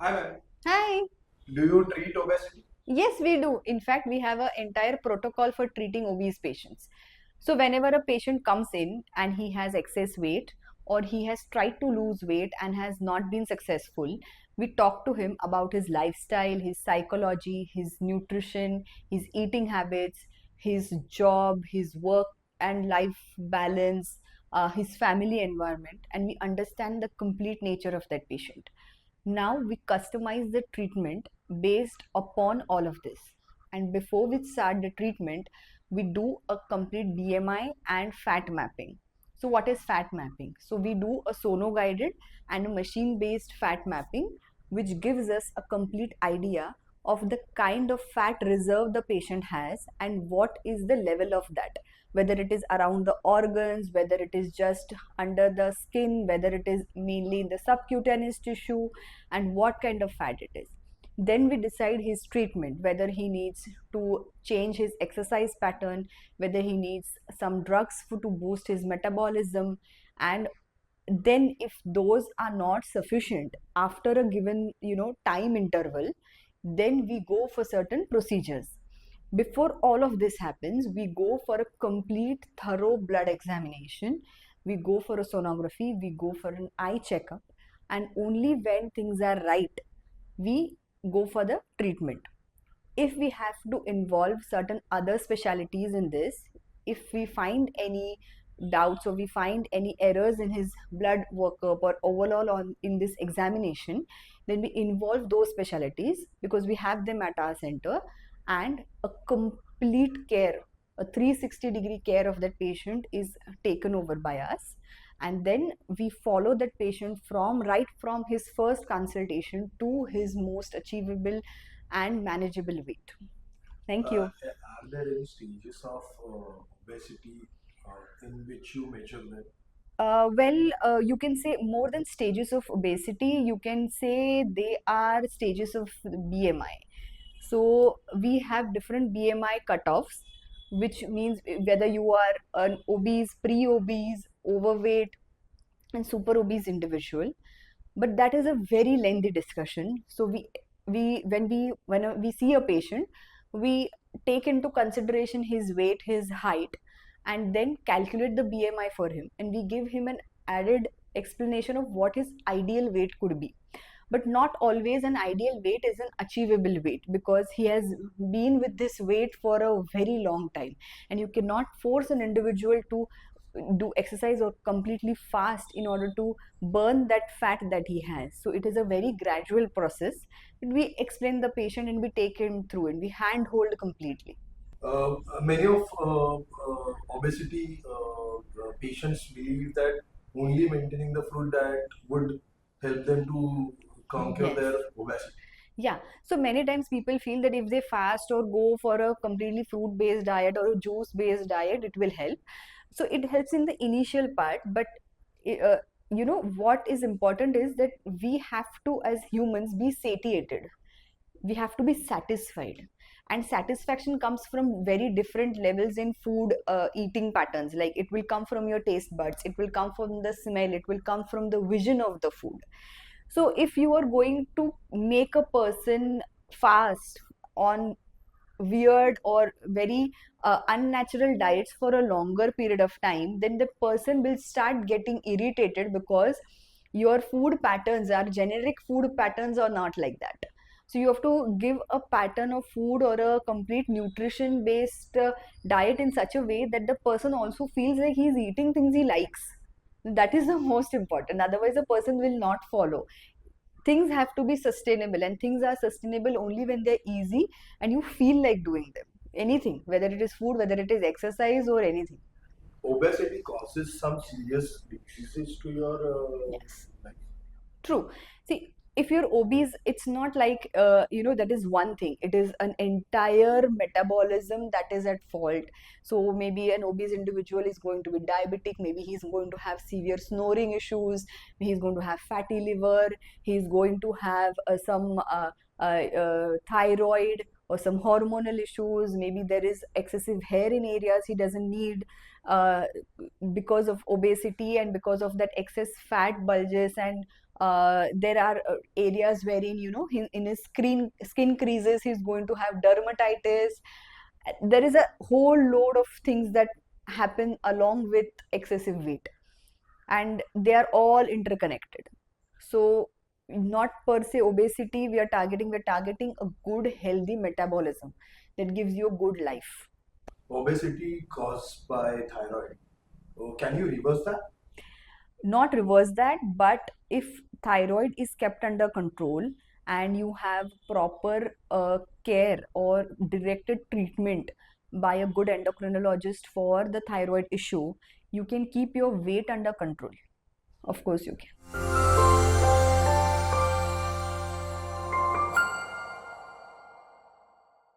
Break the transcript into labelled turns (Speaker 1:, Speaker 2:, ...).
Speaker 1: Hi, ma'am.
Speaker 2: Hi.
Speaker 1: Do you treat obesity?
Speaker 2: Yes, we do. In fact, we have an entire protocol for treating obese patients. So, whenever a patient comes in and he has excess weight or he has tried to lose weight and has not been successful, we talk to him about his lifestyle, his psychology, his nutrition, his eating habits, his job, his work and life balance, his family environment, and we understand the complete nature of that patient. Now we customize the treatment based upon all of this. And before we start the treatment, we do a complete BMI and fat mapping. So, what is fat mapping? So, we do a sono guided and a machine based fat mapping, which gives us a complete idea of the kind of fat reserve the patient has and what is the level of that, whether it is around the organs, whether it is just under the skin, whether it is mainly in the subcutaneous tissue, and what kind of fat it is. Then we decide his treatment, whether he needs to change his exercise pattern, whether he needs some drugs to boost his metabolism. And then if those are not sufficient after a given time interval, then we go for certain procedures. Before all of this happens, we go for a complete thorough blood examination, we go for a sonography, we go for an eye checkup, and only when things are right, we go for the treatment. If we have to involve certain other specialities in this, if we find any doubts or we find any errors in his blood workup or overall on in this examination, then we involve those specialities because we have them at our center, and a complete care, a 360-degree care of that patient is taken over by us. And then we follow that patient from right from his first consultation to his most achievable and manageable weight. Thank you.
Speaker 1: Are there any stages of obesity in which you measure them?
Speaker 2: You can say more than stages of obesity, you can say they are stages of BMI. So we have different BMI cutoffs, which means whether you are an obese, pre-obese, overweight, and super obese individual. But that is a very lengthy discussion. So we when we see a patient, we take into consideration his weight, his height, and then calculate the BMI for him, and we give him an added explanation of what his ideal weight could be. But not always an ideal weight is an achievable weight, because he has been with this weight for a very long time, and you cannot force an individual to do exercise or completely fast in order to burn that fat that he has. So it is a very gradual process. We explain the patient and we take him through and we handhold completely.
Speaker 1: Many of obesity patients believe that only maintaining the fruit diet would help them to conquer
Speaker 2: Yes.
Speaker 1: their obesity.
Speaker 2: Yeah. So many times people feel that if they fast or go for a completely fruit based diet or a juice based diet, it will help. So it helps in the initial part, but uh, what is important is that we have to, as humans, be satiated. We have to be satisfied, and satisfaction comes from very different levels in food eating patterns. Like, it will come from your taste buds, it will come from the smell, it will come from the vision of the food. So if you are going to make a person fast on weird or very unnatural diets for a longer period of time, then the person will start getting irritated, because your food patterns, are generic food patterns, are not like that. So you have to give a pattern of food or a complete nutrition based diet in such a way that the person also feels like he's eating things he likes. That is the most important, otherwise a person will not follow. Things have to be sustainable, and things are sustainable only when they're easy and you feel like doing them. Anything, whether it is food, whether it is exercise, or anything.
Speaker 1: Obesity causes some serious diseases to your
Speaker 2: Yes.
Speaker 1: life.
Speaker 2: True. See, if you're obese, it's not like, that is one thing. It is an entire metabolism that is at fault. So maybe an obese individual is going to be diabetic, maybe he's going to have severe snoring issues, he's going to have fatty liver, he's going to have some thyroid or some hormonal issues, maybe there is excessive hair in areas he doesn't need, uh, because of obesity and because of that excess fat bulges and There are areas wherein, in his skin creases, he's going to have dermatitis. There is a whole load of things that happen along with excessive weight, and they are all interconnected. So, not per se obesity we're targeting a good, healthy metabolism that gives you a good life.
Speaker 1: Obesity caused by thyroid. Oh, can you reverse that?
Speaker 2: Not reverse that, but if thyroid is kept under control and you have proper care or directed treatment by a good endocrinologist for the thyroid issue, you can keep your weight under control. Of course, you can.